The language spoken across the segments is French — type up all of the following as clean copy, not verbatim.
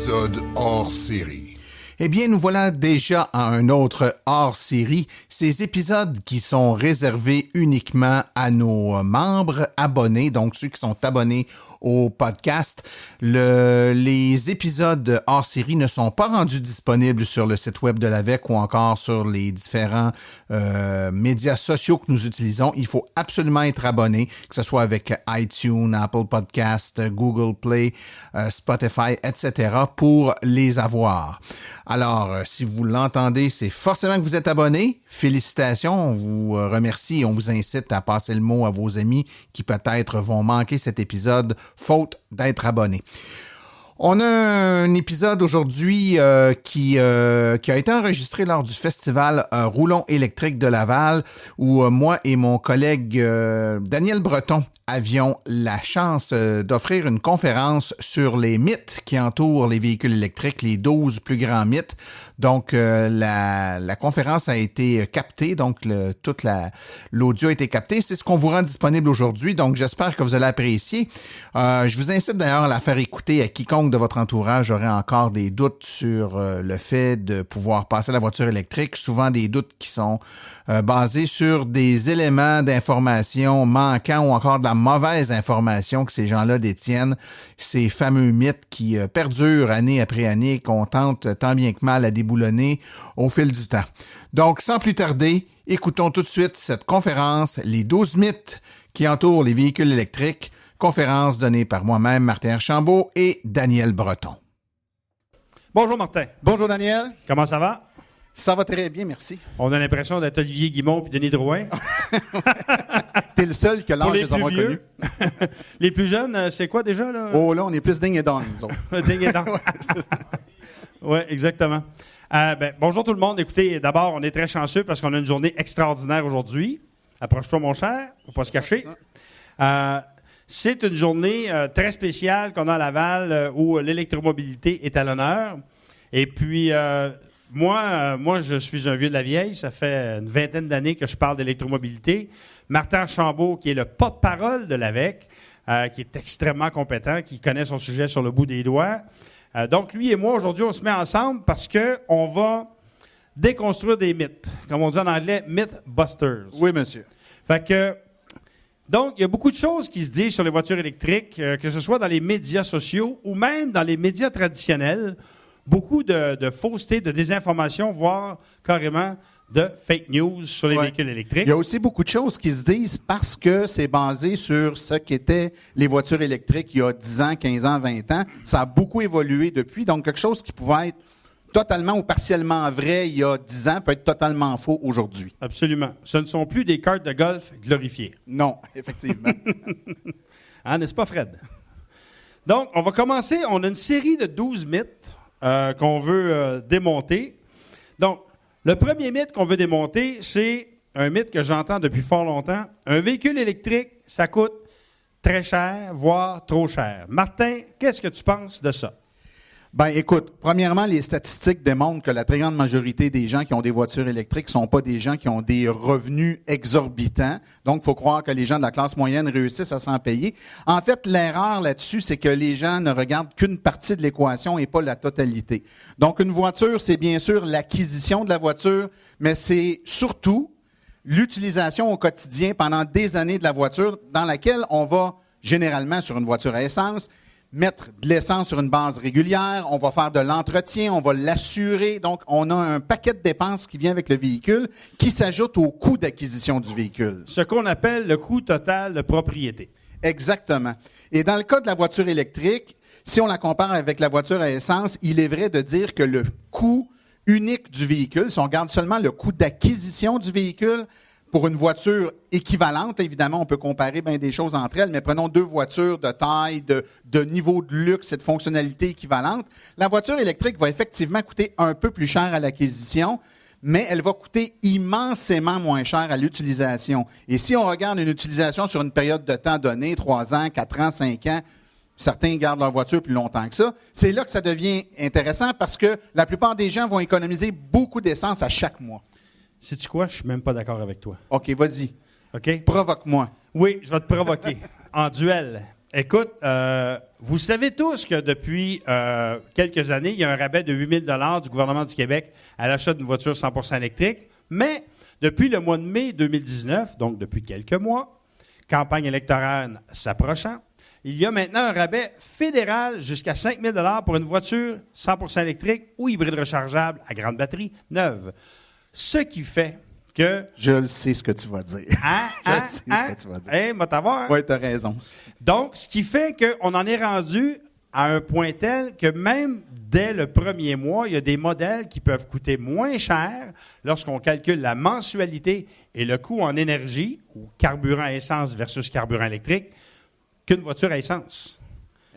épisode hors série. Eh bien, nous voilà déjà à un autre hors-série, ces épisodes qui sont réservés uniquement à nos membres abonnés, donc ceux qui sont abonnés au podcast. Les épisodes hors-série ne sont pas rendus disponibles sur le site web de l'AVEC ou encore sur les différents médias sociaux que nous utilisons. Il faut absolument être abonné, que ce soit avec iTunes, Apple Podcast, Google Play, Spotify, etc., pour les avoir. Alors, si vous l'entendez, c'est forcément que vous êtes abonné. Félicitations, on vous remercie et on vous incite à passer le mot à vos amis qui peut-être vont manquer cet épisode faute d'être abonnés. On a un épisode aujourd'hui qui a été enregistré lors du festival Roulon électrique de Laval où moi et mon collègue Daniel Breton avions la chance d'offrir une conférence sur les mythes qui entourent les véhicules électriques, les 12 plus grands mythes. Donc, la conférence a été captée, donc toute l'audio a été capté. C'est ce qu'on vous rend disponible aujourd'hui, donc j'espère que vous allez apprécier. Je vous incite d'ailleurs à la faire écouter à quiconque de votre entourage aurait encore des doutes sur le fait de pouvoir passer la voiture électrique. Souvent des doutes qui sont basés sur des éléments d'information manquants ou encore de la mauvaise information que ces gens-là détiennent. Ces fameux mythes qui perdurent année après année, qu'on tente tant bien que mal à déboulonner au fil du temps. Donc, sans plus tarder, écoutons tout de suite cette conférence, les 12 mythes qui entourent les véhicules électriques. Conférence donnée par moi-même, Martin Archambault et Daniel Breton. Bonjour Martin. Bonjour Daniel. Comment ça va? Ça va très bien, merci. On a l'impression d'être Olivier Guimond et Denis Drouin. T'es le seul que l'âge de les avoir connus. Les plus jeunes, c'est quoi déjà? Là? Oh là, on est plus ding et dong, nous autres. Ding et dong. Oui, exactement. Bonjour tout le monde. Écoutez, d'abord, on est très chanceux parce qu'on a une journée extraordinaire aujourd'hui. Approche-toi, mon cher. Faut pas se cacher. C'est une journée très spéciale qu'on a à Laval où l'électromobilité est à l'honneur. Et puis, moi, je suis un vieux de la vieille. Ça fait une vingtaine d'années que je parle d'électromobilité. Martin Archambault, qui est le porte-parole de l'AVEC, qui est extrêmement compétent, qui connaît son sujet sur le bout des doigts. Donc, lui et moi, aujourd'hui, on se met ensemble parce qu'on va déconstruire des mythes. Comme on dit en anglais, Mythbusters. Oui, monsieur. Fait que... Donc, il y a beaucoup de choses qui se disent sur les voitures électriques, que ce soit dans les médias sociaux ou même dans les médias traditionnels. Beaucoup de fausseté, de désinformation, voire carrément de fake news sur les véhicules électriques. Il y a aussi beaucoup de choses qui se disent parce que c'est basé sur ce qu'étaient les voitures électriques il y a 10 ans, 15 ans, 20 ans. Ça a beaucoup évolué depuis. Donc, quelque chose qui pouvait être totalement ou partiellement vrai il y a 10 ans peut être totalement faux aujourd'hui. Absolument. Ce ne sont plus des cartes de golf glorifiées. Non, effectivement. Hein, n'est-ce pas, Fred? Donc, on va commencer. On a une série de 12 mythes qu'on veut démonter. Donc, le premier mythe qu'on veut démonter, c'est un mythe que j'entends depuis fort longtemps. Un véhicule électrique, ça coûte très cher, voire trop cher. Martin, qu'est-ce que tu penses de ça? Ben, écoute, premièrement, les statistiques démontrent que la très grande majorité des gens qui ont des voitures électriques ne sont pas des gens qui ont des revenus exorbitants. Donc, il faut croire que les gens de la classe moyenne réussissent à s'en payer. En fait, l'erreur là-dessus, c'est que les gens ne regardent qu'une partie de l'équation et pas la totalité. Donc, une voiture, c'est bien sûr l'acquisition de la voiture, mais c'est surtout l'utilisation au quotidien pendant des années de la voiture dans laquelle on va généralement sur une voiture à essence mettre de l'essence sur une base régulière, on va faire de l'entretien, on va l'assurer. Donc, on a un paquet de dépenses qui vient avec le véhicule qui s'ajoute au coût d'acquisition du véhicule. Ce qu'on appelle le coût total de propriété. Exactement. Et dans le cas de la voiture électrique, si on la compare avec la voiture à essence, il est vrai de dire que le coût unique du véhicule, si on regarde seulement le coût d'acquisition du véhicule, pour une voiture équivalente, évidemment, on peut comparer bien des choses entre elles, mais prenons deux voitures de taille, de niveau de luxe et de fonctionnalité équivalente. La voiture électrique va effectivement coûter un peu plus cher à l'acquisition, mais elle va coûter immensément moins cher à l'utilisation. Et si on regarde une utilisation sur une période de temps donnée, 3 ans, 4 ans, 5 ans, certains gardent leur voiture plus longtemps que ça, c'est là que ça devient intéressant parce que la plupart des gens vont économiser beaucoup d'essence à chaque mois. Sais-tu quoi? Je suis même pas d'accord avec toi. OK, vas-y. OK? Provoque-moi. Oui, je vais te provoquer. En duel. Écoute, vous savez tous que depuis quelques années, il y a un rabais de 8 000 du gouvernement du Québec à l'achat d'une voiture 100% électrique, mais depuis le mois de mai 2019, donc depuis quelques mois, campagne électorale s'approchant, il y a maintenant un rabais fédéral jusqu'à 5 000 pour une voiture 100% électrique ou hybride rechargeable à grande batterie neuve. Ce qui fait que... Je le sais ce que tu vas dire. Je sais ce que tu vas dire. Hey, va t'avoir. Oui, tu as raison. Donc, ce qui fait qu'on en est rendu à un point tel que même dès le premier mois, il y a des modèles qui peuvent coûter moins cher lorsqu'on calcule la mensualité et le coût en énergie, ou carburant à essence versus carburant électrique, qu'une voiture à essence.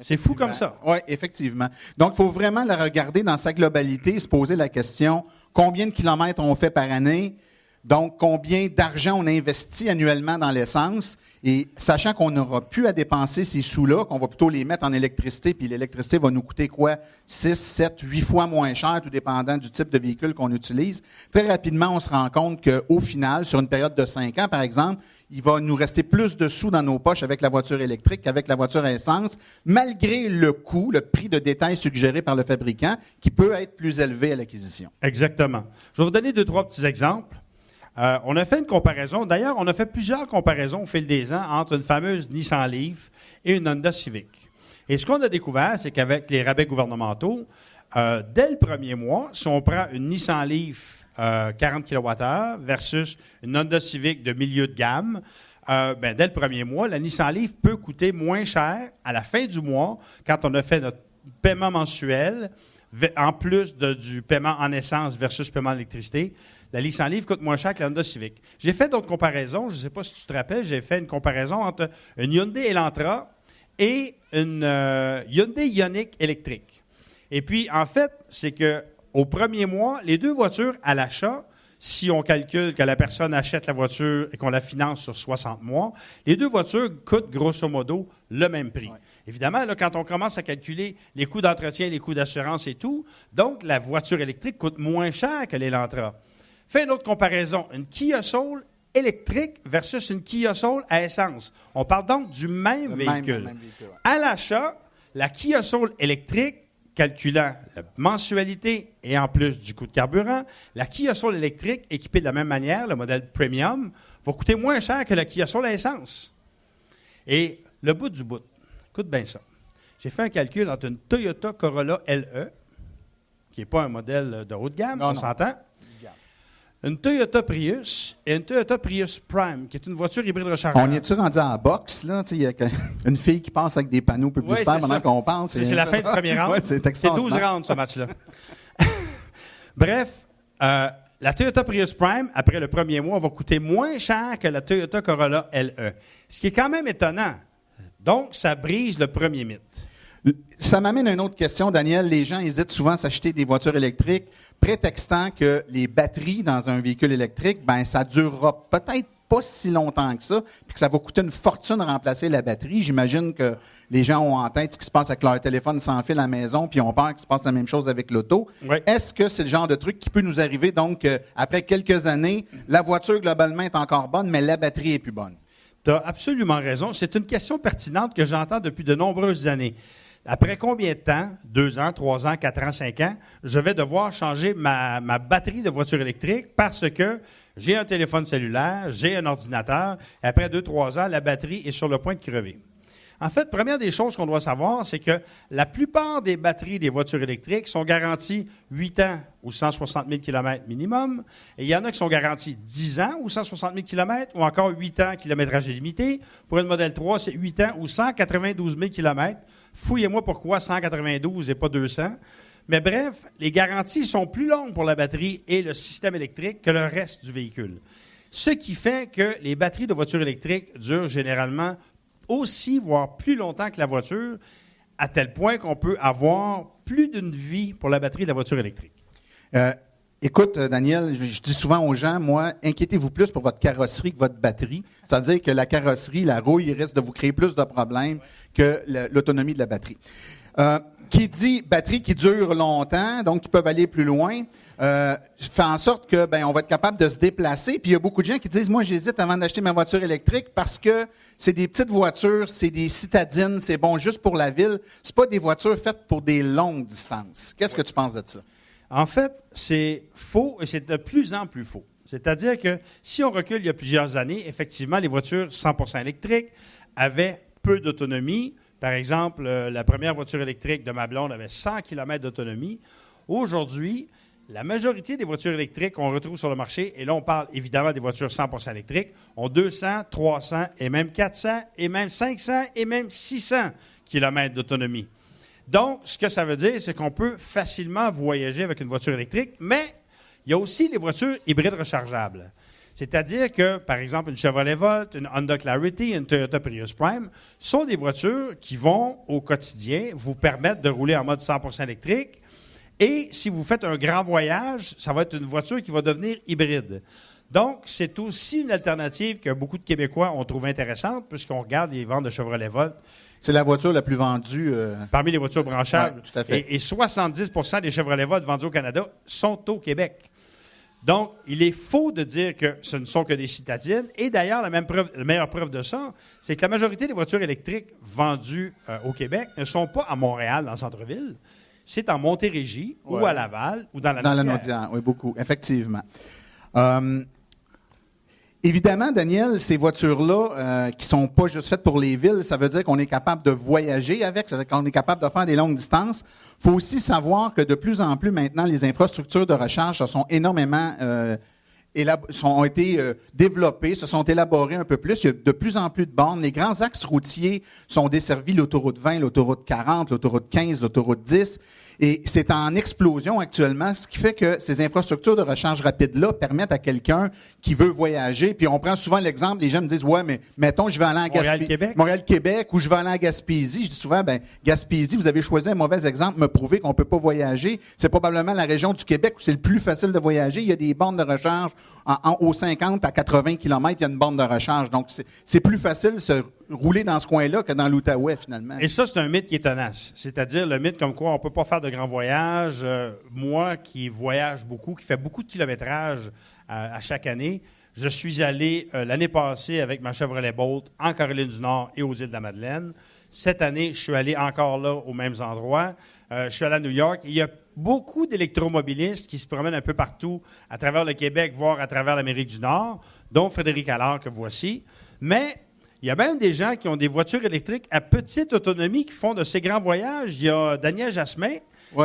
C'est fou comme ça. Oui, effectivement. Donc, il faut vraiment la regarder dans sa globalité et se poser la question, combien de kilomètres on fait par année? Donc, combien d'argent on investit annuellement dans l'essence? Et sachant qu'on n'aura plus à dépenser ces sous-là, qu'on va plutôt les mettre en électricité, puis l'électricité va nous coûter quoi? 6, 7, 8 fois moins cher, tout dépendant du type de véhicule qu'on utilise. Très rapidement, on se rend compte qu'au final, sur une période de 5 ans, par exemple, il va nous rester plus de sous dans nos poches avec la voiture électrique qu'avec la voiture à essence, malgré le coût, le prix de détail suggéré par le fabricant, qui peut être plus élevé à l'acquisition. Exactement. Je vais vous donner 2-3 petits exemples. On a fait une comparaison. D'ailleurs, on a fait plusieurs comparaisons au fil des ans entre une fameuse Nissan Leaf et une Honda Civic. Et ce qu'on a découvert, c'est qu'avec les rabais gouvernementaux, dès le premier mois, si on prend une Nissan Leaf 40 kWh versus une Honda Civic de milieu de gamme, dès le premier mois, la Nissan Leaf peut coûter moins cher à la fin du mois quand on a fait notre paiement mensuel, en plus du paiement en essence versus paiement en électricité. La Nissan Leaf coûte moins cher que la Honda Civic. J'ai fait d'autres comparaisons. Je ne sais pas si tu te rappelles, j'ai fait une comparaison entre une Hyundai Elantra et une Hyundai Ioniq électrique. Et puis, en fait, c'est qu'au premier mois, les deux voitures à l'achat, si on calcule que la personne achète la voiture et qu'on la finance sur 60 mois, les deux voitures coûtent grosso modo le même prix. Ouais. Évidemment, là, quand on commence à calculer les coûts d'entretien, les coûts d'assurance et tout, donc la voiture électrique coûte moins cher que l'Elantra. Fais une autre comparaison. Une Kia Soul électrique versus une Kia Soul à essence. On parle donc du même véhicule. Même véhicule, ouais. À l'achat, la Kia Soul électrique, calculant la mensualité et en plus du coût de carburant, la Kia Soul électrique, équipée de la même manière, le modèle Premium, va coûter moins cher que la Kia Soul à essence. Et le bout du bout, écoute bien ça. J'ai fait un calcul entre une Toyota Corolla LE, qui n'est pas un modèle de haut de gamme, on s'entend, une Toyota Prius et une Toyota Prius Prime, qui est une voiture hybride rechargeable. On est-tu rendu en box, là? Il y a une fille qui passe avec des panneaux publicitaires pendant qu'on pense. C'est la fin du premier round. C'est 12 rounds, ce match-là. Bref, la Toyota Prius Prime, après le premier mois, va coûter moins cher que la Toyota Corolla LE. Ce qui est quand même étonnant. Donc, ça brise le premier mythe. Ça m'amène à une autre question, Daniel. Les gens hésitent souvent à s'acheter des voitures électriques, prétextant que les batteries dans un véhicule électrique, ça durera peut-être pas si longtemps que ça, puis que ça va coûter une fortune de remplacer la batterie. J'imagine que les gens ont en tête ce qui se passe avec leur téléphone sans fil à la maison, puis ont peur qu'il se passe la même chose avec l'auto. Oui. Est-ce que c'est le genre de truc qui peut nous arriver, donc, après quelques années, la voiture, globalement, est encore bonne, mais la batterie est plus bonne? Tu as absolument raison. C'est une question pertinente que j'entends depuis de nombreuses années. Après combien de temps, 2 ans, 3 ans, 4 ans, 5 ans, je vais devoir changer ma batterie de voiture électrique parce que j'ai un téléphone cellulaire, j'ai un ordinateur, et après 2-3 ans, la batterie est sur le point de crever. En fait, première des choses qu'on doit savoir, c'est que la plupart des batteries des voitures électriques sont garanties 8 ans ou 160 000 km minimum. Et il y en a qui sont garanties 10 ans ou 160 000 km ou encore 8 ans kilométrage illimité. Pour une modèle 3, c'est 8 ans ou 192 000 km. Fouillez-moi pourquoi 192 et pas 200. Mais bref, les garanties sont plus longues pour la batterie et le système électrique que le reste du véhicule. Ce qui fait que les batteries de voitures électriques durent généralement aussi, voire plus longtemps que la voiture, à tel point qu'on peut avoir plus d'une vie pour la batterie de la voiture électrique. Écoute, Daniel, je dis souvent aux gens, moi, inquiétez-vous plus pour votre carrosserie que votre batterie. C'est-à-dire que la carrosserie, la rouille, risque de vous créer plus de problèmes que l'autonomie de la batterie. Qui dit batterie qui dure longtemps, donc qui peuvent aller plus loin, fait en sorte que on va être capable de se déplacer. Puis il y a beaucoup de gens qui disent, moi j'hésite avant d'acheter ma voiture électrique parce que c'est des petites voitures, c'est des citadines, c'est bon juste pour la ville. C'est pas des voitures faites pour des longues distances. Qu'est-ce que tu penses de ça? En fait, c'est faux et c'est de plus en plus faux. C'est-à-dire que si on recule il y a plusieurs années, effectivement, les voitures 100% électriques avaient peu d'autonomie. Par exemple, la première voiture électrique de ma blonde avait 100 km d'autonomie. Aujourd'hui, la majorité des voitures électriques qu'on retrouve sur le marché, et là on parle évidemment des voitures 100% électriques, ont 200, 300 et même 400 et même 500 et même 600 km d'autonomie. Donc, ce que ça veut dire, c'est qu'on peut facilement voyager avec une voiture électrique, mais il y a aussi les voitures hybrides rechargeables. C'est-à-dire que, par exemple, une Chevrolet Volt, une Honda Clarity, une Toyota Prius Prime sont des voitures qui vont, au quotidien, vous permettre de rouler en mode 100% électrique. Et si vous faites un grand voyage, ça va être une voiture qui va devenir hybride. Donc, c'est aussi une alternative que beaucoup de Québécois ont trouvé intéressante, puisqu'on regarde les ventes de Chevrolet Volt. C'est la voiture la plus vendue. Parmi les voitures branchables. Oui, tout à fait. Et 70% des Chevrolet Volt vendus au Canada sont au Québec. Donc, il est faux de dire que ce ne sont que des citadines. Et d'ailleurs, la meilleure preuve de ça, c'est que la majorité des voitures électriques vendues au Québec ne sont pas à Montréal, dans le centre-ville. C'est en Montérégie ou à Laval ou dans la Naudière. Dans la Naudière, oui, beaucoup, effectivement. Évidemment, Daniel, ces voitures-là, qui sont pas juste faites pour les villes, ça veut dire qu'on est capable de voyager avec, ça veut dire qu'on est capable de faire des longues distances. Il faut aussi savoir que de plus en plus maintenant, les infrastructures de recharge se sont énormément ont été développées, se sont élaborées un peu plus. Il y a de plus en plus de bornes. Les grands axes routiers sont desservis, l'autoroute 20, l'autoroute 40, l'autoroute 15, l'autoroute 10. Et c'est en explosion actuellement, ce qui fait que ces infrastructures de recharge rapide-là permettent à quelqu'un qui veut voyager, puis on prend souvent l'exemple, les gens me disent, ouais, mais mettons, je vais aller en Gaspésie, Montréal-Québec, ou je vais aller en Gaspésie. Je dis souvent, Gaspésie, vous avez choisi un mauvais exemple, me prouver qu'on peut pas voyager. C'est probablement la région du Québec où c'est le plus facile de voyager. Il y a des bornes de recharge aux 50 à 80 km, il y a une borne de recharge. Donc, c'est plus facile de se rouler dans ce coin-là que dans l'Outaouais, finalement. Et ça, c'est un mythe qui est tenace. C'est-à-dire le mythe comme quoi on ne peut pas faire de grands voyages. Moi, qui voyage beaucoup, qui fait beaucoup de kilométrage à chaque année, je suis allé l'année passée avec ma Chevrolet Bolt en Caroline du Nord et aux Îles-de-la-Madeleine. Cette année, je suis allé encore là aux mêmes endroits. Je suis allé à New York. Il y a beaucoup d'électromobilistes qui se promènent un peu partout à travers le Québec, voire à travers l'Amérique du Nord, dont Frédéric Allard que voici. Mais il y a même des gens qui ont des voitures électriques à petite autonomie qui font de ces grands voyages. Il y a Daniel Jasmin,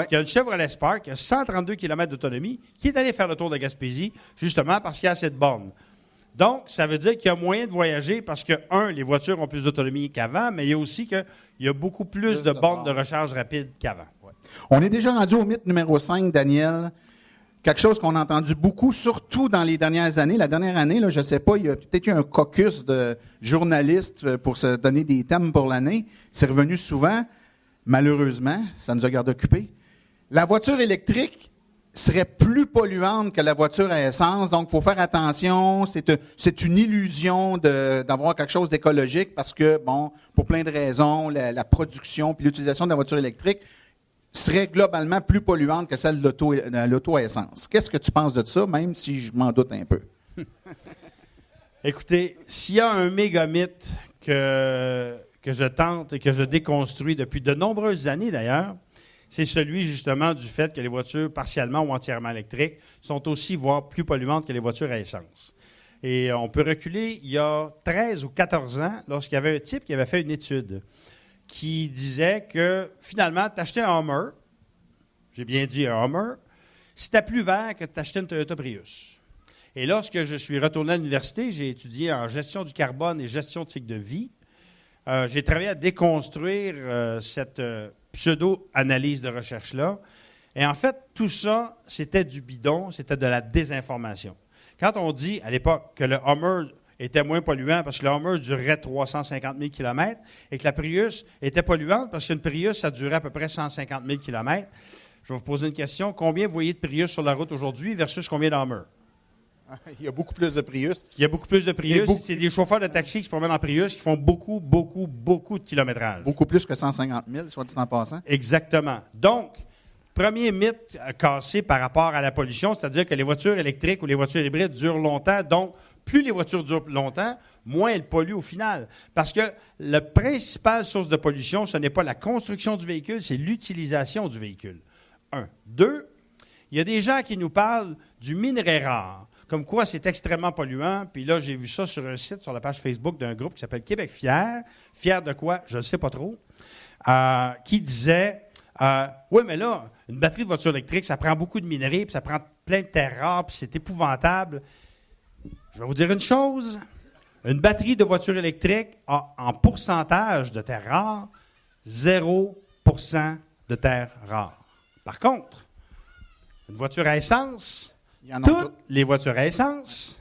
qui a une Chevrolet Spark, qui a 132 km d'autonomie, qui est allé faire le tour de Gaspésie, justement parce qu'il y a cette borne. Donc, ça veut dire qu'il y a moyen de voyager parce que, les voitures ont plus d'autonomie qu'avant, mais il y a aussi qu'il y a beaucoup plus de bornes de recharge rapide qu'avant. Ouais. On est déjà rendu au mythe numéro 5, Daniel. Quelque chose qu'on a entendu beaucoup, surtout dans les dernières années. La dernière année, là, je ne sais pas, il y a peut-être eu un caucus de journalistes pour se donner des thèmes pour l'année. C'est revenu souvent. Malheureusement, ça nous a gardé occupés. La voiture électrique serait plus polluante que la voiture à essence. Donc, il faut faire attention. C'est une illusion d'avoir quelque chose d'écologique parce que, pour plein de raisons, la production puis l'utilisation de la voiture électrique serait globalement plus polluante que celle de l'auto à essence. Qu'est-ce que tu penses de ça, même si je m'en doute un peu? Écoutez, s'il y a un méga-mythe que je tente et que je déconstruis depuis de nombreuses années d'ailleurs, c'est celui justement du fait que les voitures partiellement ou entièrement électriques sont aussi, voire plus polluantes que les voitures à essence. Et on peut reculer il y a 13 ou 14 ans, lorsqu'il y avait un type qui avait fait une étude qui disait que, finalement, t'achetais un Hummer, j'ai bien dit un Hummer, c'était plus vert que t'achetais une Toyota Prius. Et lorsque je suis retourné à l'université, j'ai étudié en gestion du carbone et gestion de cycle de vie. J'ai travaillé à déconstruire cette pseudo-analyse de recherche-là. Et en fait, tout ça, c'était du bidon, c'était de la désinformation. Quand on dit, à l'époque, que le Hummer était moins polluant parce que le Hummer durait 350 000 km et que la Prius était polluante parce qu'une Prius, ça durait à peu près 150 000 km. Je vais vous poser une question. Combien vous voyez de Prius sur la route aujourd'hui versus combien d'Hummer? Il y a beaucoup plus de Prius. Il y a beaucoup plus de Prius. beaucoup- C'est des chauffeurs de taxi qui se promènent en Prius qui font beaucoup, beaucoup, beaucoup de kilométrage. Beaucoup plus que 150 000, soit dit en passant. Exactement. Donc, premier mythe cassé par rapport à la pollution, c'est-à-dire que les voitures électriques ou les voitures hybrides durent longtemps. Donc, plus les voitures durent longtemps, moins elles polluent au final. Parce que la principale source de pollution, ce n'est pas la construction du véhicule, c'est l'utilisation du véhicule. 1. 2. Il y a des gens qui nous parlent du minerai rare, comme quoi c'est extrêmement polluant. Puis là, j'ai vu ça sur un site, sur la page Facebook d'un groupe qui s'appelle Québec Fier. Fier de quoi? Je ne sais pas trop. Qui disait, oui, mais là, une batterie de voiture électrique, ça prend beaucoup de minerais, puis ça prend plein de terres rares, puis c'est épouvantable. Je vais vous dire une chose. Une batterie de voiture électrique a en pourcentage de terres rares 0% de terres rares. Par contre, une voiture à essence, Il y en a toutes les voitures à essence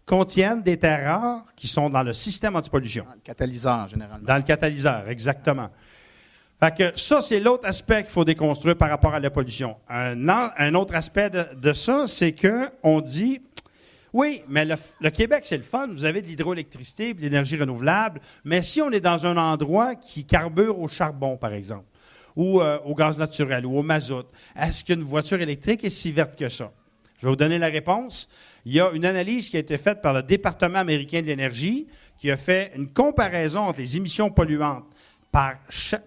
contiennent des terres rares qui sont dans le système antipollution. le catalyseur, généralement. Dans le catalyseur, exactement. Fait que ça, c'est l'autre aspect qu'il faut déconstruire par rapport à la pollution. Un autre aspect de ça, c'est qu'on dit, oui, mais le Québec, c'est le fun, vous avez de l'hydroélectricité, de l'énergie renouvelable, mais si on est dans un endroit qui carbure au charbon, par exemple, ou au gaz naturel, ou au mazout, est-ce qu'une voiture électrique est si verte que ça? Je vais vous donner la réponse. Il y a une analyse qui a été faite par le département américain de l'énergie qui a fait une comparaison entre les émissions polluantes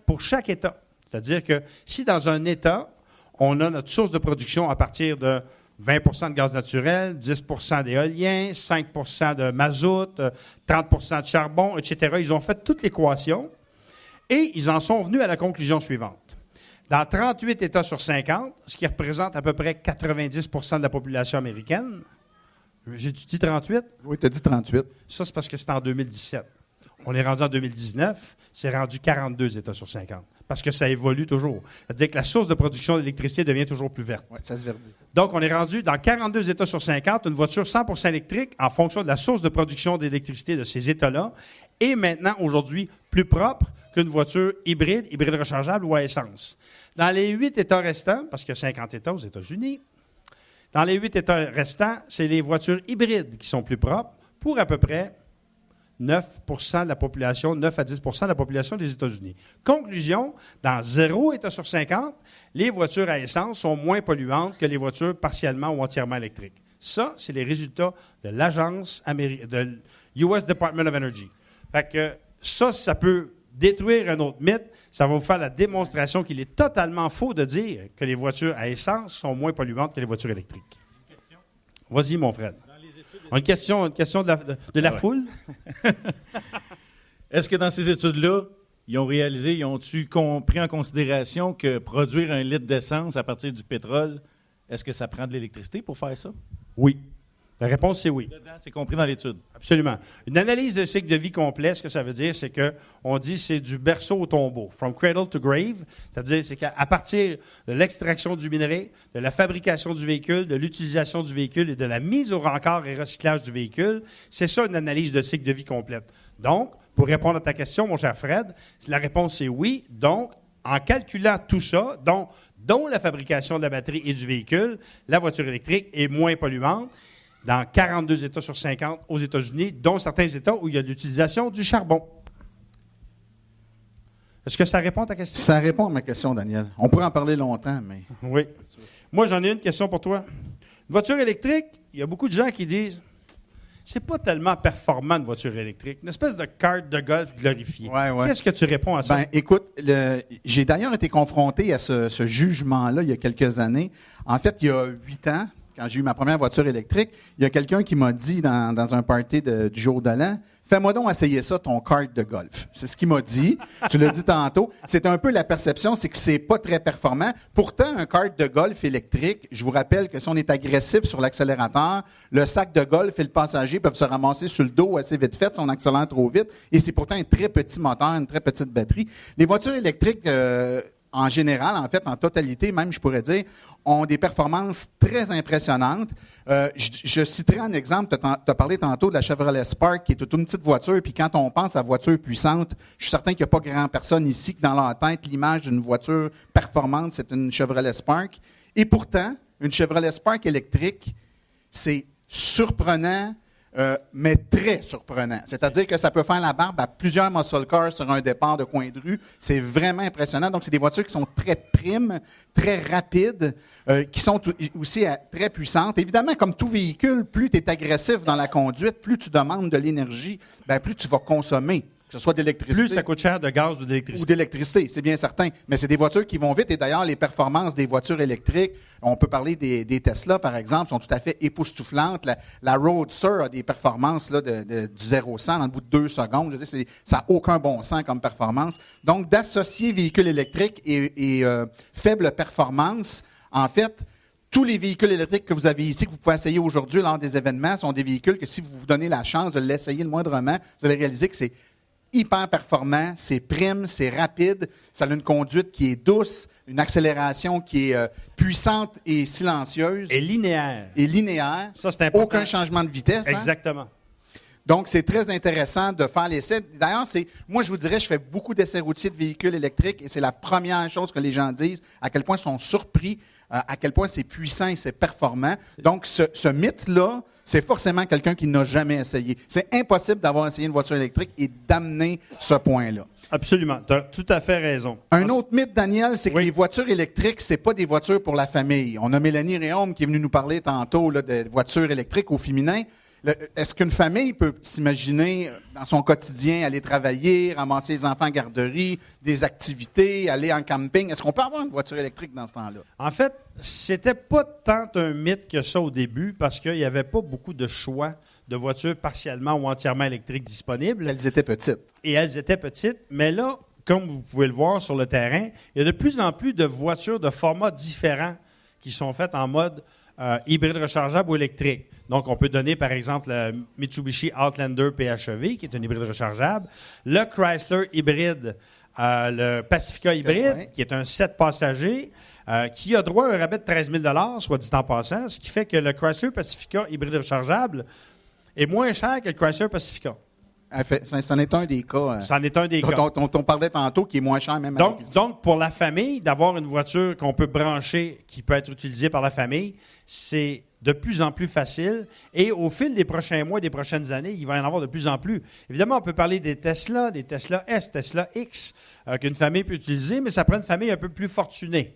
pour chaque État. C'est-à-dire que si dans un État, on a notre source de production à partir de 20 de gaz naturel, 10 d'éolien, 5 de mazout, 30 de charbon, etc. Ils ont fait toute l'équation et ils en sont venus à la conclusion suivante. Dans 38 États sur 50, ce qui représente à peu près 90 de la population américaine, j'ai dit 38? Oui, tu as dit 38. Ça, c'est parce que c'est en 2017. On est rendu en 2019, c'est rendu 42 États sur 50. Parce que ça évolue toujours. C'est-à-dire que la source de production d'électricité devient toujours plus verte. Oui, ça se verdit. Donc, on est rendu dans 42 États sur 50, une voiture 100 électrique en fonction de la source de production d'électricité de ces États-là, est maintenant, aujourd'hui, plus propre qu'une voiture hybride rechargeable ou à essence. Dans les 8 États restants, parce qu'il y a 50 États aux États-Unis, dans les 8 États restants, c'est les voitures hybrides qui sont plus propres pour à peu près 9 de la population, 9 à 10 de la population des États-Unis. Conclusion, dans 0 État sur 50, les voitures à essence sont moins polluantes que les voitures partiellement ou entièrement électriques. Ça, c'est les résultats de l'agence de US Department of Energy. Fait que ça peut détruire un autre mythe. Ça va vous faire la démonstration qu'il est totalement faux de dire que les voitures à essence sont moins polluantes que les voitures électriques. Vas-y, mon Fred. Une question de la foule? Est-ce que dans ces études-là, ils ont-tu pris en considération que produire un litre d'essence à partir du pétrole, est-ce que ça prend de l'électricité pour faire ça? Oui. La réponse, c'est oui. Dedans, c'est compris dans l'étude. Absolument. Une analyse de cycle de vie complet, ce que ça veut dire, c'est qu'on dit c'est du berceau au tombeau, from cradle to grave, c'est-à-dire c'est qu'à partir de l'extraction du minerai, de la fabrication du véhicule, de l'utilisation du véhicule et de la mise au rencard et recyclage du véhicule, c'est ça une analyse de cycle de vie complète. Donc, pour répondre à ta question, mon cher Fred, la réponse c'est oui. Donc, en calculant tout ça, dont la fabrication de la batterie et du véhicule, la voiture électrique est moins polluante dans 42 États sur 50 aux États-Unis, dont certains États où il y a l'utilisation du charbon. Est-ce que ça répond à ta question? Ça répond à ma question, Daniel. On pourrait en parler longtemps, mais... Oui. Moi, j'en ai une question pour toi. Une voiture électrique, il y a beaucoup de gens qui disent c'est pas tellement performant une voiture électrique. Une espèce de kart de golf glorifié. Ouais. Qu'est-ce que tu réponds à ça? Ben, écoute, j'ai d'ailleurs été confronté à ce jugement-là il y a quelques années. En fait, il y a 8 ans, quand j'ai eu ma première voiture électrique, il y a quelqu'un qui m'a dit dans un party du jour de l'an, « Fais-moi donc essayer ça, ton kart de golf. » C'est ce qu'il m'a dit. Tu l'as dit tantôt. C'est un peu la perception, c'est que c'est pas très performant. Pourtant, un kart de golf électrique, je vous rappelle que si on est agressif sur l'accélérateur, le sac de golf et le passager peuvent se ramasser sur le dos assez vite fait si on accélère trop vite. Et c'est pourtant un très petit moteur, une très petite batterie. Les voitures électriques... en général, en fait, en totalité, même, je pourrais dire, ont des performances très impressionnantes. Je citerai un exemple. Tu as parlé tantôt de la Chevrolet Spark, qui est toute une petite voiture. Puis quand on pense à voiture puissante, je suis certain qu'il n'y a pas grand personne ici que dans leur tête, l'image d'une voiture performante, c'est une Chevrolet Spark. Et pourtant, une Chevrolet Spark électrique, c'est surprenant, mais très surprenant. C'est-à-dire que ça peut faire la barbe à plusieurs muscle cars sur un départ de coin de rue. C'est vraiment impressionnant. Donc, c'est des voitures qui sont très primes, très rapides, qui sont aussi très puissantes. Évidemment, comme tout véhicule, plus tu es agressif dans la conduite, plus tu demandes de l'énergie, ben, plus tu vas consommer. Que ce soit d'électricité. Plus ça coûte cher de gaz ou d'électricité. Ou d'électricité, c'est bien certain. Mais c'est des voitures qui vont vite. Et d'ailleurs, les performances des voitures électriques, on peut parler des Tesla, par exemple, sont tout à fait époustouflantes. La Roadster a des performances là, du 0-100 dans le bout de 2 secondes. Je veux dire, ça n'a aucun bon sens comme performance. Donc, d'associer véhicule électrique et faible performance, en fait, tous les véhicules électriques que vous avez ici, que vous pouvez essayer aujourd'hui lors des événements, sont des véhicules que si vous vous donnez la chance de l'essayer le moindrement, vous allez réaliser que c'est hyper performant, c'est prime, c'est rapide, ça a une conduite qui est douce, une accélération qui est puissante et silencieuse. Et linéaire. Et linéaire. Ça, c'est important. Aucun changement de vitesse. Exactement. Donc, c'est très intéressant de faire l'essai. D'ailleurs, moi, je vous dirais, je fais beaucoup d'essais routiers de véhicules électriques et c'est la première chose que les gens disent, à quel point ils sont surpris, à quel point c'est puissant et c'est performant. Donc, ce mythe-là, c'est forcément quelqu'un qui n'a jamais essayé. C'est impossible d'avoir essayé une voiture électrique et d'amener ce point-là. Absolument. Tu as tout à fait raison. Un autre mythe, Daniel, c'est que Oui. les voitures électriques, c'est pas des voitures pour la famille. On a Mélanie Réaume qui est venue nous parler tantôt là, de voitures électriques au féminin. Est-ce qu'une famille peut s'imaginer dans son quotidien aller travailler, ramasser les enfants en garderie, des activités, aller en camping? Est-ce qu'on peut avoir une voiture électrique dans ce temps-là? En fait, c'était pas tant un mythe que ça au début parce qu'il n'y avait pas beaucoup de choix de voitures partiellement ou entièrement électriques disponibles. Elles étaient petites. Et elles étaient petites. Mais là, comme vous pouvez le voir sur le terrain, il y a de plus en plus de voitures de formats différents qui sont faites en mode hybride rechargeable ou électrique. Donc, on peut donner, par exemple, le Mitsubishi Outlander PHEV, qui est un hybride rechargeable, le Chrysler hybride, le Pacifica hybride, Ouais. qui est un 7 passagers, qui a droit à un rabais de 13 000 soit dit en passant, ce qui fait que le Chrysler Pacifica hybride rechargeable est moins cher que le Chrysler Pacifica. C'en est un des cas C'en est un des cas. dont on parlait tantôt, qui est moins cher même à l'acquisition. Donc, pour la famille, d'avoir une voiture qu'on peut brancher, qui peut être utilisée par la famille, c'est de plus en plus facile. Et au fil des prochains mois, des prochaines années, il va y en avoir de plus en plus. Évidemment, on peut parler des Tesla S, Tesla X, qu'une famille peut utiliser, mais ça prend une famille un peu plus fortunée.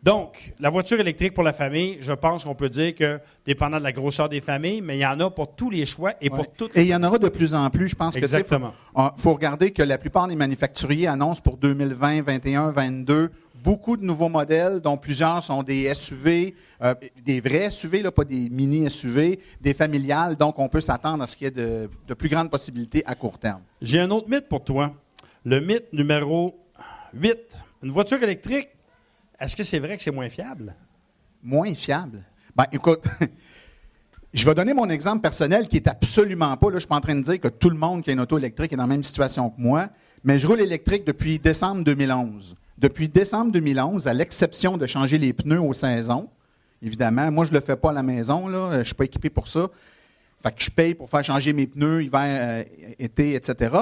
Donc, la voiture électrique pour la famille, je pense qu'on peut dire que, dépendant de la grosseur des familles, mais il y en a pour tous les choix et pour toutes Et il y en aura de plus en plus. Je pense que Exactement. faut regarder que la plupart des manufacturiers annoncent pour 2020, 2021, 2022 beaucoup de nouveaux modèles, dont plusieurs sont des SUV, des vrais SUV, là, pas des mini-SUV, des familiales. Donc, on peut s'attendre à ce qu'il y ait de plus grandes possibilités à court terme. J'ai un autre mythe pour toi. Le mythe numéro 8. Une voiture électrique, est-ce que c'est vrai que c'est moins fiable? Moins fiable? Ben, écoute, je vais donner mon exemple personnel qui est absolument pas, là, je ne suis pas en train de dire que tout le monde qui a une auto électrique est dans la même situation que moi, mais je roule électrique depuis décembre 2011. Depuis décembre 2011, à l'exception de changer les pneus aux saisons, évidemment, moi, je ne le fais pas à la maison, là, je ne suis pas équipé pour ça. Fait que je paye pour faire changer mes pneus hiver, été, etc.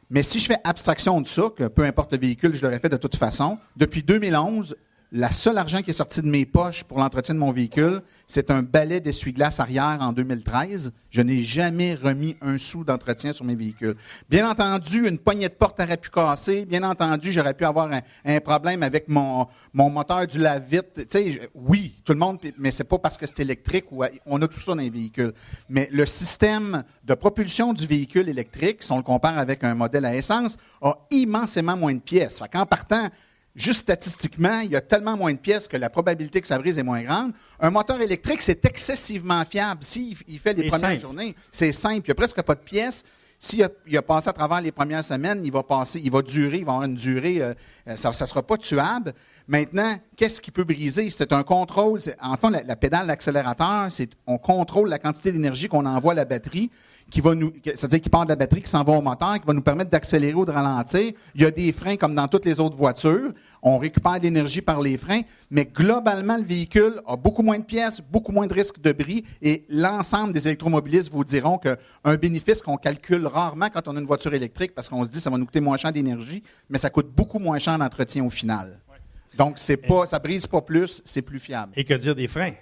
Mais si je fais abstraction de ça, que peu importe le véhicule, je l'aurais fait de toute façon, depuis 2011, la seule argent qui est sorti de mes poches pour l'entretien de mon véhicule, c'est un balai d'essuie-glace arrière en 2013. Je n'ai jamais remis un sou d'entretien sur mes véhicules. Bien entendu, une poignée de porte aurait pu casser. Bien entendu, j'aurais pu avoir un problème avec mon moteur du lave-vite. Tu sais, oui, tout le monde, mais c'est pas parce que c'est électrique. On a tout ça dans les véhicules. Mais le système de propulsion du véhicule électrique, si on le compare avec un modèle à essence, a immensément moins de pièces. Fait qu'en partant, juste statistiquement, il y a tellement moins de pièces que la probabilité que ça brise est moins grande. Un moteur électrique, c'est excessivement fiable. S'il fait les premières journées, c'est simple. Il n'y a presque pas de pièces. S'il a passé à travers les premières semaines, il va durer, il va avoir une durée, ça ne sera pas tuable. Maintenant, qu'est-ce qui peut briser? C'est un contrôle. En fait, la pédale d'accélérateur, on contrôle la quantité d'énergie qu'on envoie à la batterie, c'est-à-dire qui part de la batterie, qui s'en va au moteur, qui va nous permettre d'accélérer ou de ralentir. Il y a des freins comme dans toutes les autres voitures. On récupère de l'énergie par les freins, mais globalement, le véhicule a beaucoup moins de pièces, beaucoup moins de risques de bris, et l'ensemble des électromobilistes vous diront qu'un bénéfice qu'on calcule rarement quand on a une voiture électrique, parce qu'on se dit que ça va nous coûter moins cher d'énergie, mais ça coûte beaucoup moins cher d'entretien au final. Donc, ça brise pas plus, c'est plus fiable. Et que dire des freins?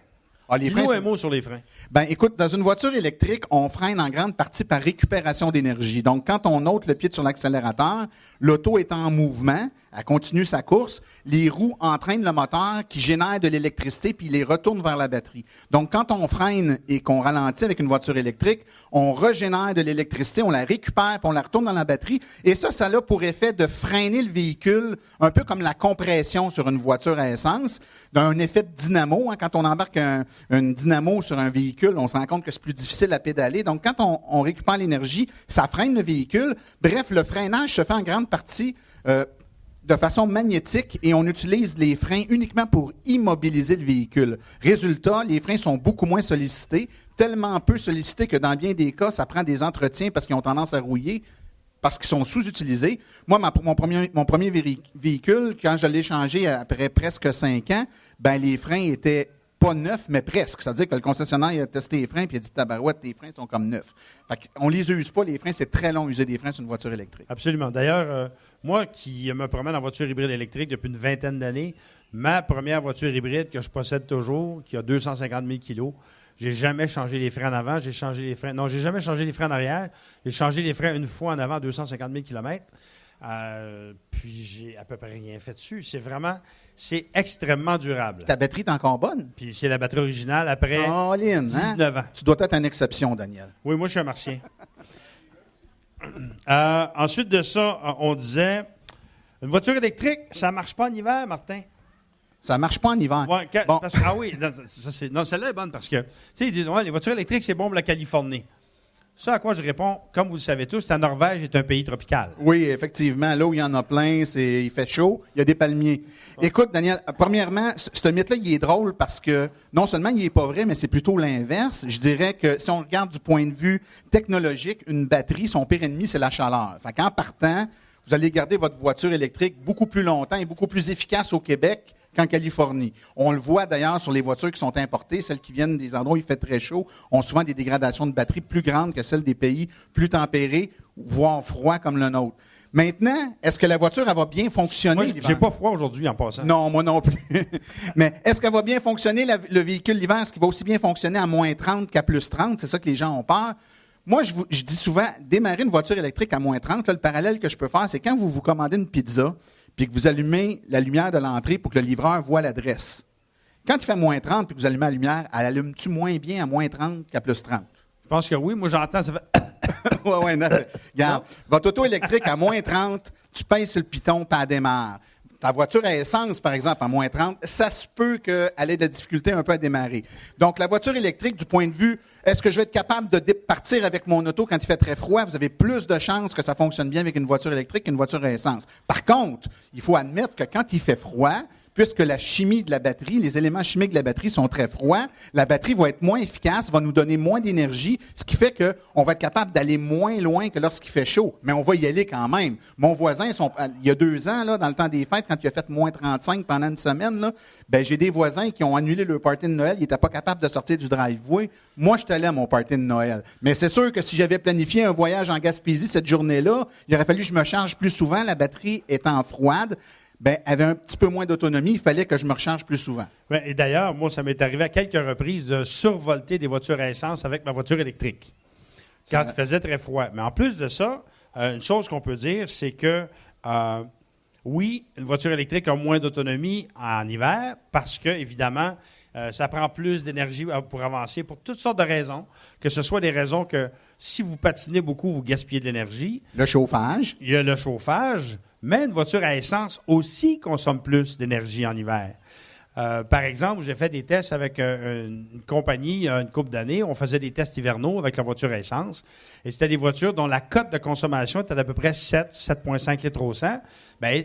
Ah, les freins, Dis-nous c'est- un mot sur les freins. Ben, écoute, dans une voiture électrique, on freine en grande partie par récupération d'énergie. Donc, quand on ôte le pied sur l'accélérateur, l'auto est en mouvement, elle continue sa course, les roues entraînent le moteur qui génère de l'électricité puis il les retourne vers la batterie. Donc, quand on freine et qu'on ralentit avec une voiture électrique, on régénère de l'électricité, on la récupère puis on la retourne dans la batterie. Et ça a pour effet de freiner le véhicule, un peu comme la compression sur une voiture à essence, d'un effet de dynamo. Hein. Quand on embarque une dynamo sur un véhicule, on se rend compte que c'est plus difficile à pédaler. Donc, quand on récupère l'énergie, ça freine le véhicule. Bref, le freinage se fait en grande partie de façon magnétique et on utilise les freins uniquement pour immobiliser le véhicule. Résultat, les freins sont beaucoup moins sollicités, tellement peu sollicités que dans bien des cas, ça prend des entretiens parce qu'ils ont tendance à rouiller, parce qu'ils sont sous-utilisés. Moi, mon premier véhicule, quand je l'ai changé après presque 5 ans, ben les freins étaient pas neufs, mais presque. C'est-à-dire que le concessionnaire il a testé les freins et il a dit « Tabarouette, tes freins sont comme neufs ». On ne les use pas, les freins. C'est très long user des freins sur une voiture électrique. Absolument. D'ailleurs, moi qui me promène en voiture hybride électrique depuis une vingtaine d'années, ma première voiture hybride que je possède toujours, qui a 250 000 kilos, j'ai jamais changé les freins en avant, j'ai changé les freins. Non, j'ai jamais changé les freins en arrière. J'ai changé les freins une fois en avant à 250 000 km. Puis j'ai à peu près rien fait dessus. C'est extrêmement durable. Ta batterie est encore bonne? Puis c'est la batterie originale après Oh, Lynn, 19 ans. Tu dois être une exception, Daniel. Oui, moi je suis un martien. Ensuite de ça, on disait, une voiture électrique, ça ne marche pas en hiver, Martin? Ça ne marche pas en hiver. Ouais, Bon. ah oui, non, celle-là est bonne parce que, tu sais, ils disent, ouais, les voitures électriques, c'est bon pour la Californie. Ça à quoi je réponds, comme vous le savez tous, la Norvège est un pays tropical. Oui, effectivement. Là où il y en a plein, il fait chaud, il y a des palmiers. Écoute, Daniel, premièrement, ce mythe-là, il est drôle parce que non seulement il n'est pas vrai, mais c'est plutôt l'inverse. Je dirais que si on regarde du point de vue technologique, une batterie, son pire ennemi, c'est la chaleur. Fait qu'en partant, vous allez garder votre voiture électrique beaucoup plus longtemps et beaucoup plus efficace au Québec qu'en Californie. On le voit d'ailleurs sur les voitures qui sont importées, celles qui viennent des endroits où il fait très chaud, ont souvent des dégradations de batterie plus grandes que celles des pays plus tempérés, voire froids comme le nôtre. Maintenant, est-ce que la voiture, elle va bien fonctionner Moi, l'hiver? j'ai pas froid aujourd'hui en passant. Non, moi non plus. Mais est-ce qu'elle va bien fonctionner, le véhicule l'hiver? Est-ce qu'il va aussi bien fonctionner à moins 30 qu'à plus 30? C'est ça que les gens ont peur. Moi, je dis souvent, démarrer une voiture électrique à moins 30, là, le parallèle que je peux faire, c'est quand vous vous commandez une pizza, puis que vous allumez la lumière de l'entrée pour que le livreur voit l'adresse. Quand il fait moins 30 puis que vous allumez la lumière, elle allume-tu moins bien à moins 30 qu'à plus 30? Je pense que oui. Moi, j'entends, ça fait... Oui, non. Regarde, votre auto électrique à moins 30, tu pèses sur le piton, puis elle démarre. Ta voiture à essence, par exemple, à moins 30, ça se peut qu'elle ait de la difficulté un peu à démarrer. Donc, la voiture électrique, du point de vue, est-ce que je vais être capable de partir avec mon auto quand il fait très froid? Vous avez plus de chances que ça fonctionne bien avec une voiture électrique qu'une voiture à essence. Par contre, il faut admettre que quand il fait froid, puisque la chimie de la batterie, les éléments chimiques de la batterie sont très froids, la batterie va être moins efficace, va nous donner moins d'énergie, ce qui fait qu'on va être capable d'aller moins loin que lorsqu'il fait chaud. Mais on va y aller quand même. Mon voisin, il y a 2 ans, là, dans le temps des fêtes, quand il a fait moins 35 pendant une semaine, là, ben, j'ai des voisins qui ont annulé leur party de Noël. Ils n'étaient pas capables de sortir du driveway. Moi, je allé à mon party de Noël. Mais c'est sûr que si j'avais planifié un voyage en Gaspésie cette journée-là, il aurait fallu que je me charge plus souvent, la batterie étant froide. Ben, avait un petit peu moins d'autonomie, il fallait que je me recharge plus souvent. Ouais, et d'ailleurs, moi, ça m'est arrivé à quelques reprises de survolter des voitures à essence avec ma voiture électrique, quand il faisait très froid. Mais en plus de ça, une chose qu'on peut dire, c'est que, oui, une voiture électrique a moins d'autonomie en hiver parce que, évidemment, ça prend plus d'énergie pour avancer pour toutes sortes de raisons, que ce soit des raisons que si vous patinez beaucoup, vous gaspillez de l'énergie. Le chauffage. Il y a le chauffage, mais une voiture à essence aussi consomme plus d'énergie en hiver. Par exemple, j'ai fait des tests avec une compagnie il y a une couple d'années. On faisait des tests hivernaux avec la voiture à essence. Et c'était des voitures dont la cote de consommation était d'à peu près 7,5 litres au 100. Bien,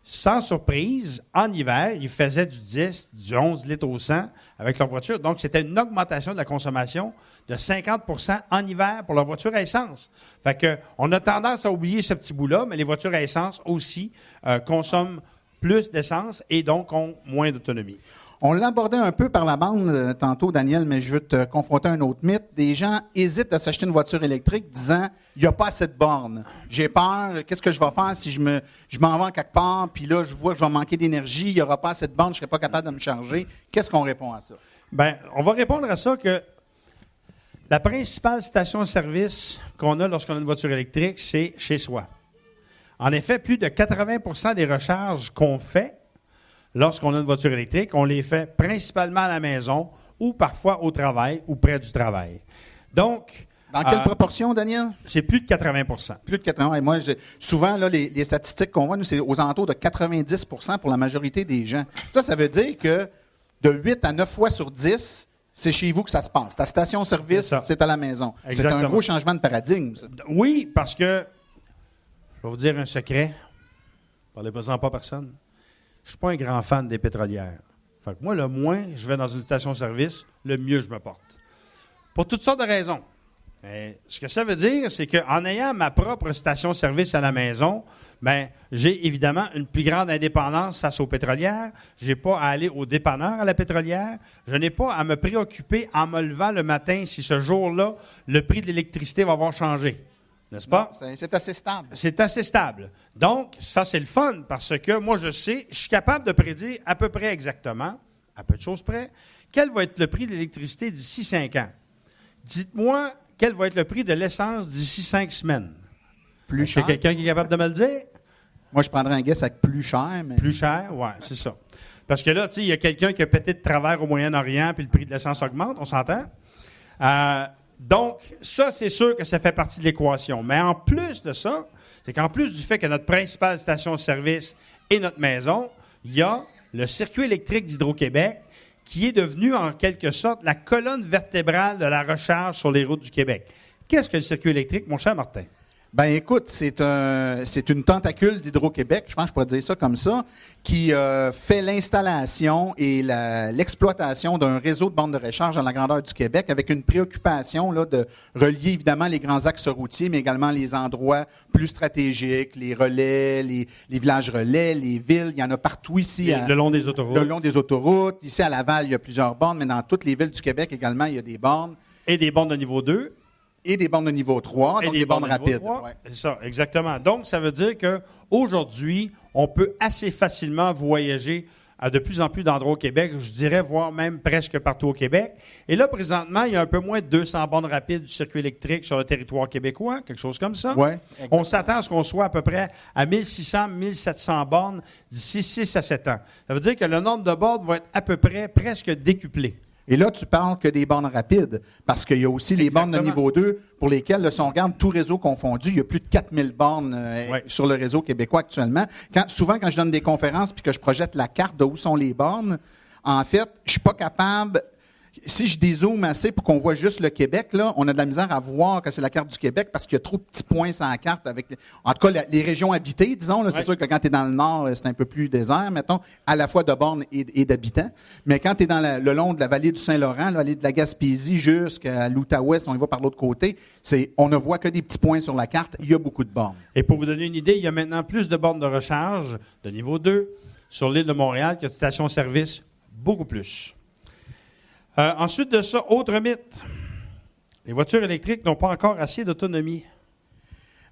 sans surprise, en hiver, ils faisaient du 10, du 11 litres au 100 avec leur voiture. Donc, c'était une augmentation de la consommation de 50 % en hiver pour leur voiture à essence. Fait que, on a tendance à oublier ce petit bout-là, mais les voitures à essence aussi consomment plus d'essence et donc ont moins d'autonomie. On l'a abordé un peu par la bande tantôt, Daniel, mais je veux te confronter à un autre mythe. Des gens hésitent à s'acheter une voiture électrique disant « il n'y a pas assez de bornes. J'ai peur, qu'est-ce que je vais faire si je m'en vais quelque part, puis là, je vois que je vais manquer d'énergie, il n'y aura pas assez de bornes, je ne serai pas capable de me charger. » Qu'est-ce qu'on répond à ça? Bien, on va répondre à ça que la principale station-service qu'on a lorsqu'on a une voiture électrique, c'est chez soi. En effet, plus de 80 des recharges qu'on fait lorsqu'on a une voiture électrique, on les fait principalement à la maison ou parfois au travail ou près du travail. Donc, Dans quelle proportion, Daniel? c'est plus de 80 Plus de 80. Et moi, souvent, là, les statistiques qu'on voit, nous, c'est aux alentours de 90 pour la majorité des gens. Ça veut dire que de 8 à 9 fois sur 10, c'est chez vous que ça se passe. Ta station-service, c'est à la maison. Exactement. C'est un gros changement de paradigme, ça. Oui, parce que, je vais vous dire un secret, parlez-en pas à personne, je ne suis pas un grand fan des pétrolières. Fait que moi, le moins je vais dans une station-service, le mieux je me porte. Pour toutes sortes de raisons. Ce que ça veut dire, c'est qu'en ayant ma propre station-service à la maison, ben, j'ai évidemment une plus grande indépendance face aux pétrolières. Je n'ai pas à aller au dépanneur à la pétrolière. Je n'ai pas à me préoccuper en me levant le matin si ce jour-là, le prix de l'électricité va avoir changé. N'est-ce pas? Non, c'est assez stable. C'est assez stable. Donc, ça, c'est le fun parce que moi, je sais, je suis capable de prédire à peu près exactement, à peu de choses près, quel va être le prix de l'électricité d'ici 5 ans. Dites-moi quel va être le prix de l'essence d'ici 5 semaines. Plus Est-ce qu'il y a cher. quelqu'un qui est capable de me le dire? Moi, je prendrais un guess avec plus cher, mais... Plus cher? Oui, c'est ça. Parce que là, tu sais, il y a quelqu'un qui a pété de travers au Moyen-Orient puis le prix de l'essence augmente, on s'entend? Donc, ça, c'est sûr que ça fait partie de l'équation. Mais en plus de ça, c'est qu'en plus du fait que notre principale station-service est notre maison, il y a le circuit électrique d'Hydro-Québec qui est devenu, en quelque sorte, la colonne vertébrale de la recharge sur les routes du Québec. Qu'est-ce que le circuit électrique, mon cher Martin? Ben écoute, c'est une tentacule d'Hydro-Québec, je pense que je pourrais dire ça comme ça, qui fait l'installation et l'exploitation d'un réseau de bornes de recharge dans la grandeur du Québec avec une préoccupation là, de relier évidemment les grands axes routiers, mais également les endroits plus stratégiques, les relais, les villages relais, les villes. Il y en a partout ici. Le long des autoroutes. Le long des autoroutes. Ici à Laval, il y a plusieurs bornes, mais dans toutes les villes du Québec également, il y a des bornes. Et des bornes de niveau 2. Et des bornes de niveau 3, donc des bornes rapides. Ouais. C'est ça, exactement. Donc, ça veut dire qu'aujourd'hui, on peut assez facilement voyager à de plus en plus d'endroits au Québec, je dirais, voire même presque partout au Québec. Et là, présentement, il y a un peu moins de 200 bornes rapides du circuit électrique sur le territoire québécois, quelque chose comme ça. Ouais, on s'attend à ce qu'on soit à peu près à 1600, 1700 bornes d'ici 6 à 7 ans. Ça veut dire que le nombre de bornes va être à peu près presque décuplé. Et là, tu parles que des bornes rapides, parce qu'il y a aussi les bornes de niveau 2 pour lesquelles, là, si on regarde tout réseau confondu, il y a plus de 4000 bornes sur le réseau québécois actuellement. Souvent, quand je donne des conférences puis que je projette la carte de où sont les bornes, en fait, je suis pas capable... Si je dézoome assez pour qu'on voit juste le Québec, là, on a de la misère à voir que c'est la carte du Québec parce qu'il y a trop de petits points sur la carte. En tout cas, les régions habitées, disons. Là, c'est sûr que quand tu es dans le nord, c'est un peu plus désert, mettons, à la fois de bornes et d'habitants. Mais quand tu es dans le long de la vallée du Saint-Laurent, la vallée de la Gaspésie jusqu'à l'Outaouais, si on y va par l'autre côté, on ne voit que des petits points sur la carte. Il y a beaucoup de bornes. Et pour vous donner une idée, il y a maintenant plus de bornes de recharge de niveau 2 sur l'île de Montréal que de stations-service, beaucoup plus. Ensuite de ça, autre mythe. Les voitures électriques n'ont pas encore assez d'autonomie.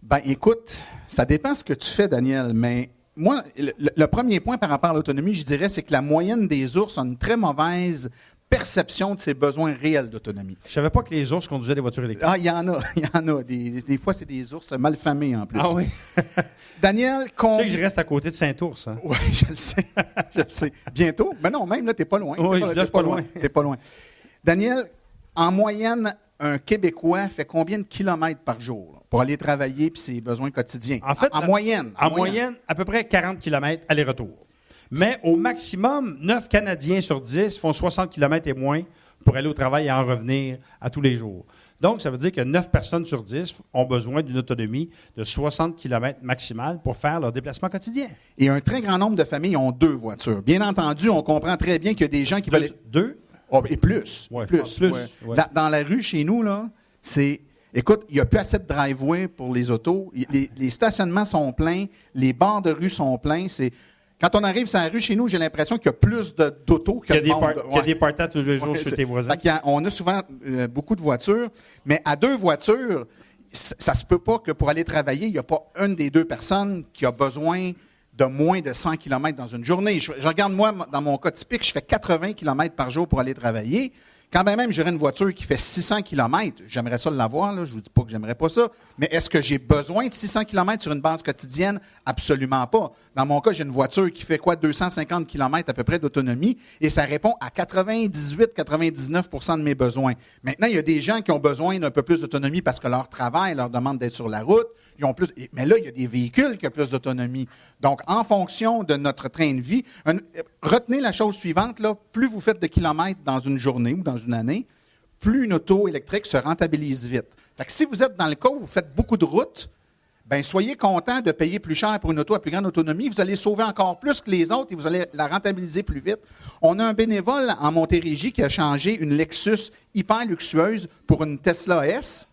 Ben, écoute, ça dépend ce que tu fais, Daniel, mais moi, le premier point par rapport à l'autonomie, je dirais, c'est que la moyenne des ours a une très mauvaise perception de ses besoins réels d'autonomie. Je ne savais pas que les ours conduisaient des voitures électriques. Ah, il y en a. Des fois, c'est des ours mal famés en plus. Ah oui? Daniel, Tu sais que je reste à côté de Saint-Ours. Hein? Oui, je le sais. Je le sais. Bientôt? Ben non, même là, t'es pas loin. Oui, là, je suis pas loin. T'es pas loin. Daniel, en moyenne, un Québécois fait combien de kilomètres par jour là, pour aller travailler puis ses besoins quotidiens? En fait, en moyenne. En moyenne, à peu près 40 km aller-retour. Mais au maximum, 9 Canadiens sur 10 font 60 km et moins pour aller au travail et en revenir à tous les jours. Donc, ça veut dire que 9 personnes sur 10 ont besoin d'une autonomie de 60 km maximale pour faire leur déplacement quotidien. Et un très grand nombre de familles ont 2 voitures. Bien entendu, on comprend très bien qu'il y a des gens qui veulent... 2? Oh, et plus. Ouais, plus. ouais. Ouais. Dans la rue, chez nous, là, c'est... Écoute, il n'y a plus assez de driveway pour les autos. Les stationnements sont pleins. Les bords de rue sont pleins. Quand on arrive sur la rue chez nous, j'ai l'impression qu'il y a plus d'autos que de monde. Qu'il y a des parties tous les jours chez tes voisins. On a souvent beaucoup de voitures, mais à 2 voitures, ça se peut pas que pour aller travailler, il n'y a pas une des 2 personnes qui a besoin de moins de 100 km dans une journée. Je regarde, moi, dans mon cas typique, je fais 80 km par jour pour aller travailler. Quand même, j'aurais une voiture qui fait 600 km. J'aimerais ça l'avoir, là. Je vous dis pas que j'aimerais pas ça. Mais est-ce que j'ai besoin de 600 km sur une base quotidienne? Absolument pas. Dans mon cas, j'ai une voiture qui fait 250 km à peu près d'autonomie et ça répond à 98-99% de mes besoins. Maintenant, il y a des gens qui ont besoin d'un peu plus d'autonomie parce que leur travail leur demande d'être sur la route. Ils ont plus, mais là, il y a des véhicules qui ont plus d'autonomie. Donc, en fonction de notre train de vie, retenez la chose suivante, là, plus vous faites de kilomètres dans une journée ou dans une année, plus une auto électrique se rentabilise vite. Fait que si vous êtes dans le cas où vous faites beaucoup de routes, bien, soyez content de payer plus cher pour une auto à plus grande autonomie. Vous allez sauver encore plus que les autres et vous allez la rentabiliser plus vite. On a un bénévole en Montérégie qui a changé une Lexus hyper luxueuse pour une Tesla S,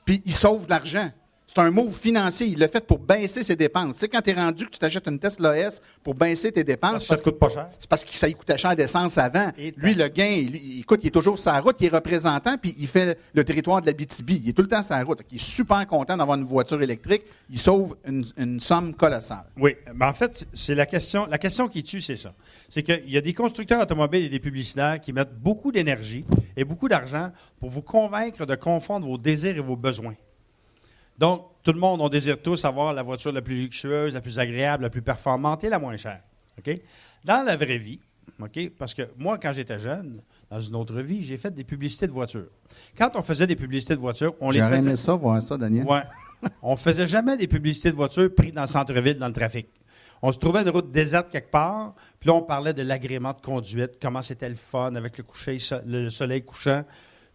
puis il sauve de l'argent. C'est un move financier. Il l'a fait pour baisser ses dépenses. Tu sais, quand tu es rendu que tu t'achètes une Tesla S pour baisser tes dépenses... Ça ne coûte pas cher. C'est parce que ça lui coûtait cher d'essence avant. Lui, le gain, il est toujours sur la route, il est représentant, puis il fait le territoire de l'Abitibi. Il est tout le temps sur la route. Il est super content d'avoir une voiture électrique. Il sauve une somme colossale. Oui, mais en fait, c'est la question. La question qui tue, c'est ça. C'est qu'il y a des constructeurs automobiles et des publicitaires qui mettent beaucoup d'énergie et beaucoup d'argent pour vous convaincre de confondre vos désirs et vos besoins. Donc, tout le monde, on désire tous avoir la voiture la plus luxueuse, la plus agréable, la plus performante et la moins chère. Okay? Dans la vraie vie, okay? Parce que moi, quand j'étais jeune, dans une autre vie, j'ai fait des publicités de voitures. Quand on faisait des publicités de voitures, on les faisait... J'aurais aimé ça, voir ça, Daniel. Ouais. On ne faisait jamais des publicités de voitures prises dans le centre-ville, dans le trafic. On se trouvait une route déserte quelque part, puis là, on parlait de l'agrément de conduite, comment c'était le fun avec le soleil couchant.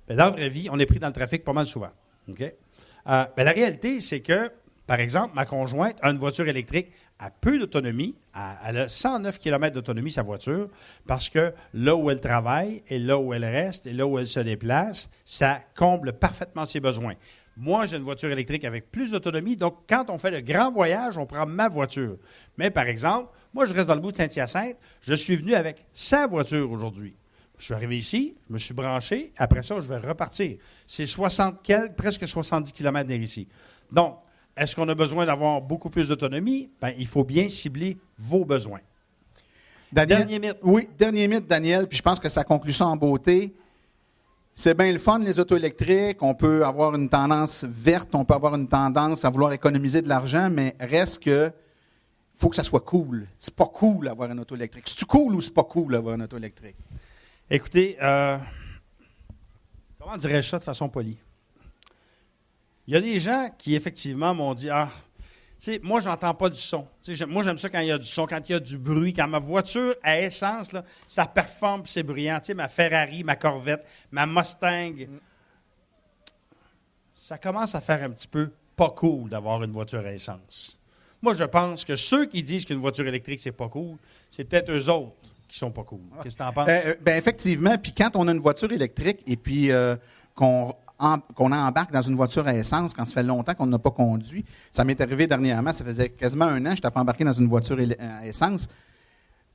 Bien, dans la vraie vie, on est pris dans le trafic pas mal souvent. Okay? La réalité, c'est que, par exemple, ma conjointe a une voiture électrique à peu d'autonomie. Elle a 109 km d'autonomie, sa voiture, parce que là où elle travaille et là où elle reste et là où elle se déplace, ça comble parfaitement ses besoins. Moi, j'ai une voiture électrique avec plus d'autonomie, donc quand on fait le grand voyage, on prend ma voiture. Mais par exemple, moi, je reste dans le bout de Saint-Hyacinthe. Je suis venu avec sa voiture aujourd'hui. Je suis arrivé ici, je me suis branché. Après ça, je vais repartir. C'est presque 70 km d'ici. Donc, est-ce qu'on a besoin d'avoir beaucoup plus d'autonomie? Bien, il faut bien cibler vos besoins. Dernier mythe. Oui, dernier mythe, Daniel, puis je pense que ça conclut ça en beauté. C'est bien le fun, les autos électriques. On peut avoir une tendance verte, on peut avoir une tendance à vouloir économiser de l'argent, mais reste que faut que ça soit cool. C'est pas cool d'avoir une auto électrique. C'est-tu cool ou c'est pas cool d'avoir une auto électrique? Écoutez, comment dirais-je ça de façon polie? Il y a des gens qui, effectivement, m'ont dit « Ah, tu sais, moi, j'entends pas du son. Moi, j'aime ça quand il y a du son, quand il y a du bruit. Quand ma voiture à essence, là, ça performe puis c'est bruyant. Tu sais, ma Ferrari, ma Corvette, ma Mustang. Ça commence à faire un petit peu pas cool d'avoir une voiture à essence. Moi, je pense que ceux qui disent qu'une voiture électrique, c'est pas cool, c'est peut-être eux autres qui sont pas cool. Qu'est-ce que tu en penses? Effectivement, puis quand on a une voiture électrique et puis qu'on embarque dans une voiture à essence, quand ça fait longtemps qu'on n'a pas conduit, ça m'est arrivé dernièrement, ça faisait quasiment 1 an, je n'étais pas embarqué dans une voiture à essence.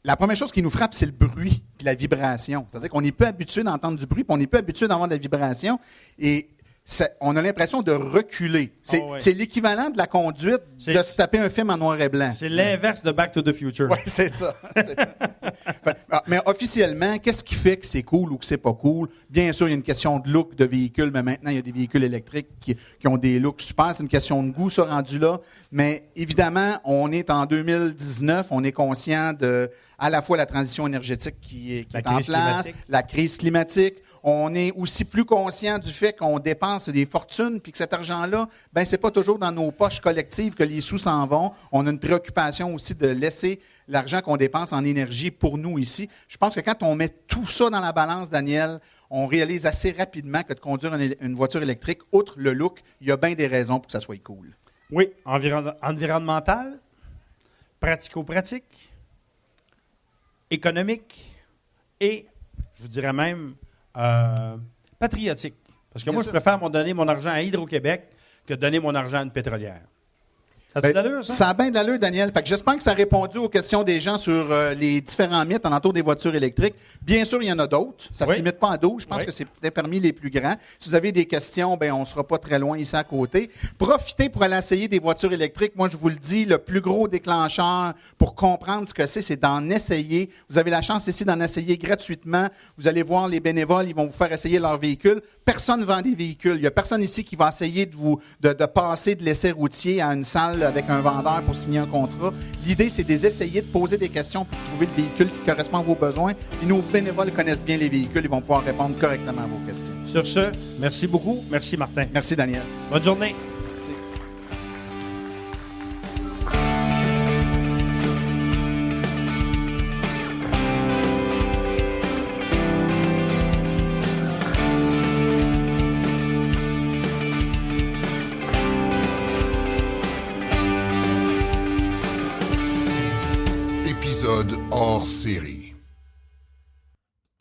La première chose qui nous frappe, c'est le bruit puis la vibration. C'est-à-dire qu'on n'est pas habitué d'entendre du bruit, puis on n'est pas habitué d'avoir de la vibration. Et on a l'impression de reculer. C'est l'équivalent de la conduite de se taper un film en noir et blanc. C'est l'inverse de Back to the Future. Oui, c'est ça. Mais officiellement, qu'est-ce qui fait que c'est cool ou que c'est pas cool? Bien sûr, il y a une question de look de véhicule, mais maintenant, il y a des véhicules électriques qui ont des looks super. C'est une question de goût, ça, rendu là. Mais évidemment, on est en 2019, on est conscient de à la fois la transition énergétique qui est en place, la crise climatique. On est aussi plus conscient du fait qu'on dépense des fortunes puis que cet argent-là, ben c'est pas toujours dans nos poches collectives que les sous s'en vont. On a une préoccupation aussi de laisser l'argent qu'on dépense en énergie pour nous ici. Je pense que quand on met tout ça dans la balance, Daniel, on réalise assez rapidement que de conduire une voiture électrique, outre le look, il y a bien des raisons pour que ça soit cool. Oui, environnemental, pratico-pratique, économique et, je vous dirais même, patriotique. Parce que moi, je préfère donner mon argent à Hydro-Québec que de donner mon argent à une pétrolière. Ça a-tu d'allure, ça? Ça a bien de l'allure, Daniel. Fait que j'espère que ça a répondu aux questions des gens sur les différents mythes alentour des voitures électriques. Bien sûr, il y en a d'autres. Ça ne se limite pas à 12. Je pense que c'est peut-être parmi les plus grands. Si vous avez des questions, on ne sera pas très loin ici à côté. Profitez pour aller essayer des voitures électriques. Moi, je vous le dis, le plus gros déclencheur pour comprendre ce que c'est d'en essayer. Vous avez la chance ici d'en essayer gratuitement. Vous allez voir les bénévoles, ils vont vous faire essayer leur véhicule. Personne ne vend des véhicules. Il n'y a personne ici qui va essayer de passer de l'essai routier à une salle avec un vendeur pour signer un contrat. L'idée, c'est d'essayer de poser des questions pour trouver le véhicule qui correspond à vos besoins. Et nos bénévoles connaissent bien les véhicules. Ils vont pouvoir répondre correctement à vos questions. Sur ce, merci beaucoup. Merci, Martin. Merci, Daniel. Bonne journée. Épisode hors série.